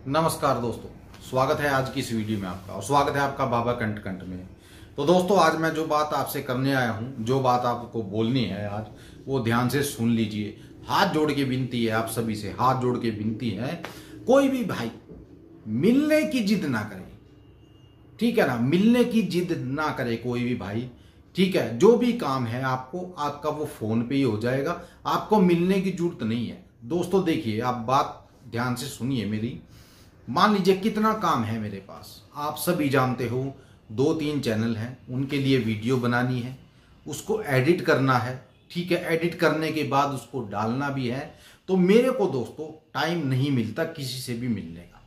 नमस्कार दोस्तों, स्वागत है आज की इस वीडियो में आपका और स्वागत है आपका बाबा कंट कंट में। तो दोस्तों, आज मैं जो बात आपसे करने आया हूं, जो बात आपको बोलनी है आज, वो ध्यान से सुन लीजिए। हाथ जोड़ के विनती है, आप सभी से हाथ जोड़ के विनती है, कोई भी भाई मिलने की जिद ना करे, ठीक है ना। मिलने की जिद ना करे कोई भी भाई, ठीक है। जो भी काम है आपको, आपका वो फोन पे ही हो जाएगा, आपको मिलने की जरूरत नहीं है। दोस्तों देखिए, आप बात ध्यान से सुनिए मेरी। मान लीजिए कितना काम है मेरे पास, आप सभी जानते हो, 2-3 चैनल हैं, उनके लिए वीडियो बनानी है, उसको एडिट करना है, ठीक है। एडिट करने के बाद उसको डालना भी है। तो मेरे को दोस्तों टाइम नहीं मिलता किसी से भी मिलने का,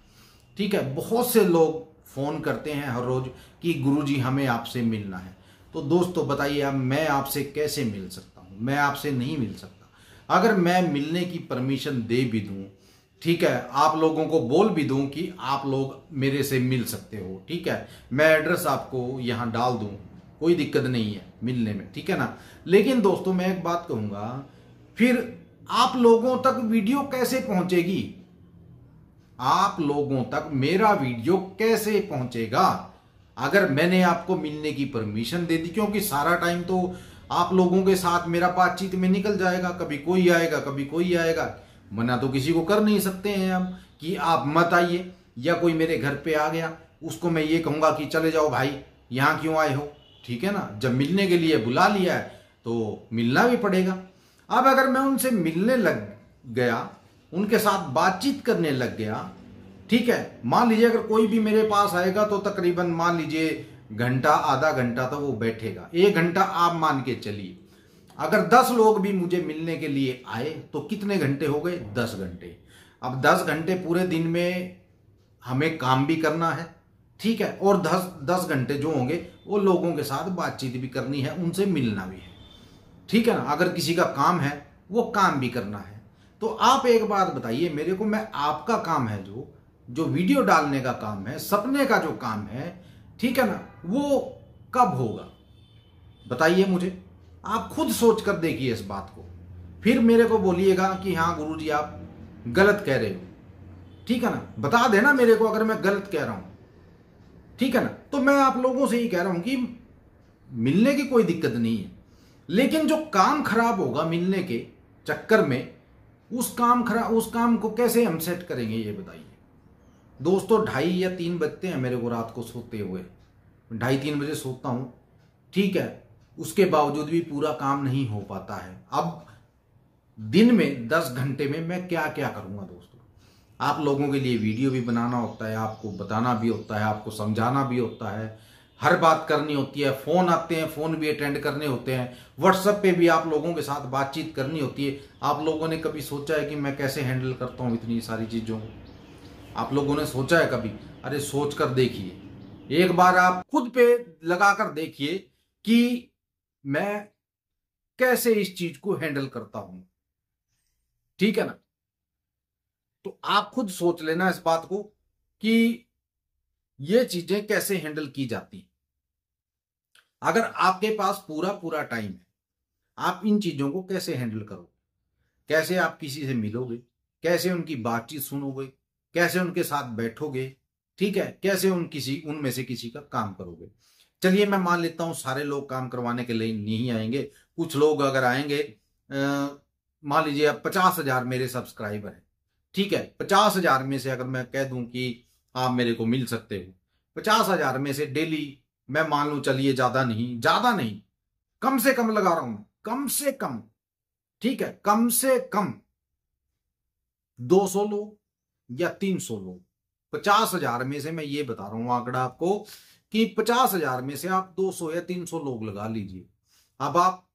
ठीक है। बहुत से लोग फोन करते हैं हर रोज कि गुरुजी हमें आपसे मिलना है। तो दोस्तों बताइए, अब मैं आपसे कैसे मिल सकता हूं? मैं आपसे नहीं मिल सकता। अगर मैं मिलने की परमिशन दे भी दूं, ठीक है, आप लोगों को बोल भी दूं कि आप लोग मेरे से मिल सकते हो, ठीक है, मैं एड्रेस आपको यहां डाल दूं, कोई दिक्कत नहीं है मिलने में, ठीक है ना। लेकिन दोस्तों मैं एक बात कहूंगा, फिर आप लोगों तक वीडियो कैसे पहुंचेगी? आप लोगों तक मेरा वीडियो कैसे पहुंचेगा अगर मैंने आपको मिलने की परमिशन दे दी? क्योंकि सारा टाइम तो आप लोगों के साथ मेरा बातचीत में निकल जाएगा, कभी कोई आएगा कभी कोई आएगा। मना तो किसी को कर नहीं सकते हैं हम कि आप मत आइए, या कोई मेरे घर पे आ गया उसको मैं ये कहूंगा कि चले जाओ भाई, यहां क्यों आए हो, ठीक है ना। जब मिलने के लिए बुला लिया है तो मिलना भी पड़ेगा। अब अगर मैं उनसे मिलने लग गया, उनके साथ बातचीत करने लग गया, ठीक है, मान लीजिए अगर कोई भी मेरे पास आएगा तो तकरीबन मान लीजिए घंटा आधा घंटा तो वो बैठेगा, 1 घंटा आप मान के चलिए। अगर 10 लोग भी मुझे मिलने के लिए आए तो कितने घंटे हो गए? 10 घंटे। अब 10 घंटे पूरे दिन में हमें काम भी करना है, ठीक है, और 10 घंटे जो होंगे वो लोगों के साथ बातचीत भी करनी है, उनसे मिलना भी है, ठीक है ना। अगर किसी का काम है वो काम भी करना है। तो आप एक बात बताइए मेरे को, मैं आपका काम है जो वीडियो डालने का काम है, सपने का जो काम है, ठीक है ना, वो कब होगा बताइए मुझे। आप खुद सोच कर देखिए इस बात को, फिर मेरे को बोलिएगा कि हाँ गुरुजी आप गलत कह रहे हो, ठीक है ना। बता देना मेरे को अगर मैं गलत कह रहा हूं, ठीक है ना। तो मैं आप लोगों से ही कह रहा हूं कि मिलने की कोई दिक्कत नहीं है, लेकिन जो काम खराब होगा मिलने के चक्कर में, उस काम को कैसे हम सेट करेंगे ये बताइए। दोस्तों 2:30 या 3 बजते हैं मेरे को रात को सोते हुए, 2:30-3 बजे सोता हूं, ठीक है। उसके बावजूद भी पूरा काम नहीं हो पाता है। अब दिन में 10 घंटे में मैं क्या क्या करूंगा दोस्तों? आप लोगों के लिए वीडियो भी बनाना होता है, आपको बताना भी होता है, आपको समझाना भी होता है, हर बात करनी होती है, फोन आते हैं, फोन भी अटेंड करने होते हैं, व्हाट्सएप पे भी आप लोगों के साथ बातचीत करनी होती है। आप लोगों ने कभी सोचा है कि मैं कैसे हैंडल करता हूं इतनी सारी चीजों को? आप लोगों ने सोचा है कभी? अरे सोच कर देखिए, एक बार आप खुद पे लगा कर देखिए कि मैं कैसे इस चीज को हैंडल करता हूं, ठीक है ना। तो आप खुद सोच लेना इस बात को कि ये चीजें कैसे हैंडल की जाती। अगर आपके पास पूरा पूरा टाइम है, आप इन चीजों को कैसे हैंडल करोगे? कैसे आप किसी से मिलोगे? कैसे उनकी बातचीत सुनोगे? कैसे उनके साथ बैठोगे? ठीक है, कैसे उनमें से किसी का काम करोगे? चलिए मैं मान लेता हूं सारे लोग काम करवाने के लिए नहीं आएंगे, कुछ लोग अगर आएंगे, मान लीजिए अब 50,000 मेरे सब्सक्राइबर हैं, ठीक है। 50,000 में से अगर मैं कह दूं कि आप मेरे को मिल सकते हो, 50,000 में से डेली मैं मान लूं, चलिए ज्यादा नहीं, कम से कम लगा रहा हूं, कम से कम, ठीक है, कम से कम 200 लोग या 300 लोग। 50,000 में से मैं ये बता रहा हूं आंकड़ा आपको कि 50,000 में से आप 200 या 300 लोग लगा लीजिए। अब आप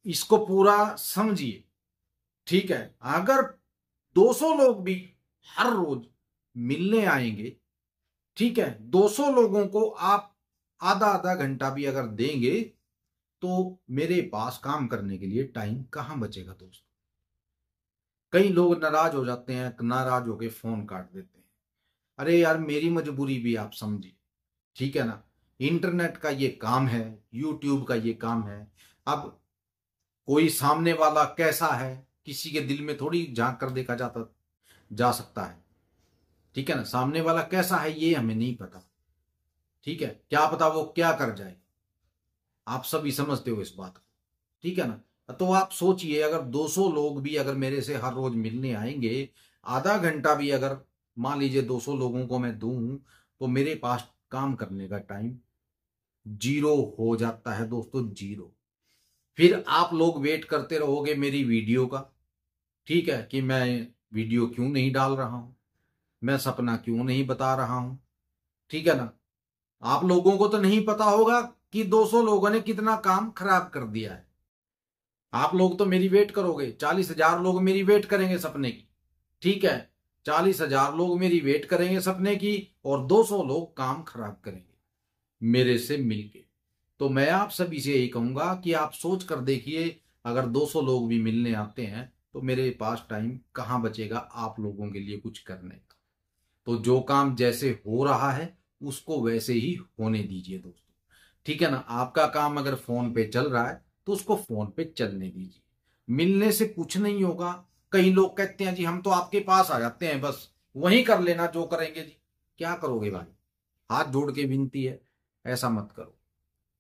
इसको पूरा समझिए, ठीक है। अगर 200 लोग भी हर रोज मिलने आएंगे, ठीक है, 200 लोगों को आप आधा आधा घंटा भी अगर देंगे तो मेरे पास काम करने के लिए टाइम कहां बचेगा दोस्तों? कई लोग नाराज हो जाते हैं, नाराज होके फोन काट देते हैं। अरे यार मेरी मजबूरी भी आप समझिए, ठीक है ना। इंटरनेट का ये काम है, यूट्यूब का ये काम है। अब कोई सामने वाला कैसा है किसी के दिल में थोड़ी झांक कर देखा जा सकता है। ठीक है ना। सामने वाला कैसा है ये हमें नहीं पता, ठीक है, क्या पता वो क्या कर जाए। आप सभी समझते हो इस बात को, ठीक है ना। तो आप सोचिए, अगर 200 लोग भी अगर मेरे से हर रोज मिलने आएंगे, आधा घंटा भी अगर मान लीजिए 200 लोगों को मैं दूं, तो मेरे पास काम करने का टाइम जीरो हो जाता है दोस्तों, जीरो। फिर आप लोग वेट करते रहोगे मेरी वीडियो का, ठीक है, कि मैं वीडियो क्यों नहीं डाल रहा हूं, मैं सपना क्यों नहीं बता रहा हूं, ठीक है ना। आप लोगों को तो नहीं पता होगा कि 200 लोगों ने कितना काम खराब कर दिया है। आप लोग तो मेरी वेट करोगे, 40,000 लोग मेरी वेट करेंगे सपने की, ठीक है, 40,000 लोग मेरी वेट करेंगे सपने की, और 200 लोग काम खराब करेंगे मेरे से मिलके। तो मैं आप सभी से यही कहूंगा कि आप सोच कर देखिए, अगर 200 लोग भी मिलने आते हैं तो मेरे पास टाइम कहाँ बचेगा आप लोगों के लिए कुछ करने का। तो जो काम जैसे हो रहा है उसको वैसे ही होने दीजिए दोस्तों, ठीक है ना। आपका काम अगर फोन पे चल रहा है तो उसको फोन पे चलने दीजिए, मिलने से कुछ नहीं होगा। कई लोग कहते हैं जी हम तो आपके पास आ जाते हैं, बस वहीं कर लेना जो करेंगे जी। क्या करोगे भाई, हाथ जोड़ के विनती है, ऐसा मत करो,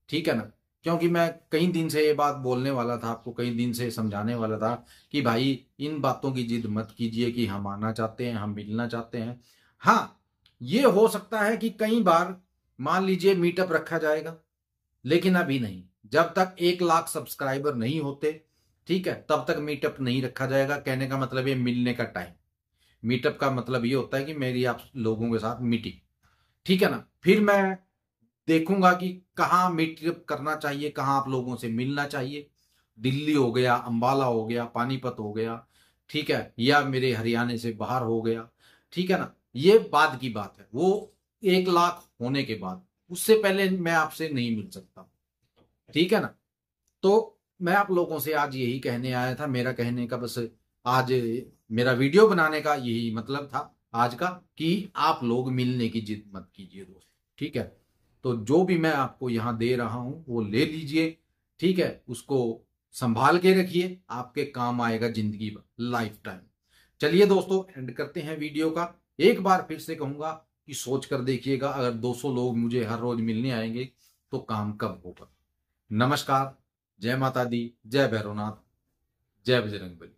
ठीक है ना। क्योंकि मैं कई दिन से ये बात बोलने वाला था, आपको कई दिन से समझाने वाला था कि भाई इन बातों की जिद मत कीजिए कि हम आना चाहते हैं, हम मिलना चाहते हैं। हाँ, ये हो सकता है कि कई बार मान लीजिए मीटअप रखा जाएगा, लेकिन अभी नहीं। जब तक 1 लाख सब्सक्राइबर नहीं होते, ठीक है, तब तक मीटअप नहीं रखा जाएगा। कहने का मतलब ये मिलने का टाइम, मीटअप का मतलब ये होता है कि मेरी आप लोगों के साथ मीटिंग, ठीक है ना। फिर मैं देखूंगा कि कहाँ मीटअप करना चाहिए, कहाँ आप लोगों से मिलना चाहिए। दिल्ली हो गया, अंबाला हो गया, पानीपत हो गया, ठीक है, या मेरे हरियाणा से बाहर हो गया, ठीक है ना। ये बाद की बात है, वो 1 लाख होने के बाद, उससे पहले मैं आपसे नहीं मिल सकता, ठीक है ना। तो मैं आप लोगों से आज यही कहने आया था, मेरा कहने का बस आज मेरा वीडियो बनाने का यही मतलब था आज का, कि आप लोग मिलने की जिद मत कीजिए दोस्त, ठीक है। तो जो भी मैं आपको यहाँ दे रहा हूं वो ले लीजिए, ठीक है, उसको संभाल के रखिए, आपके काम आएगा जिंदगी भर, लाइफ टाइम। चलिए दोस्तों, एंड करते हैं वीडियो का। एक बार फिर से कहूंगा कि सोच कर देखिएगा, अगर 200 लोग मुझे हर रोज मिलने आएंगे तो काम कब होगा। नमस्कार, जय माता दी, जय भैरवनाथ, जय बजरंगबली।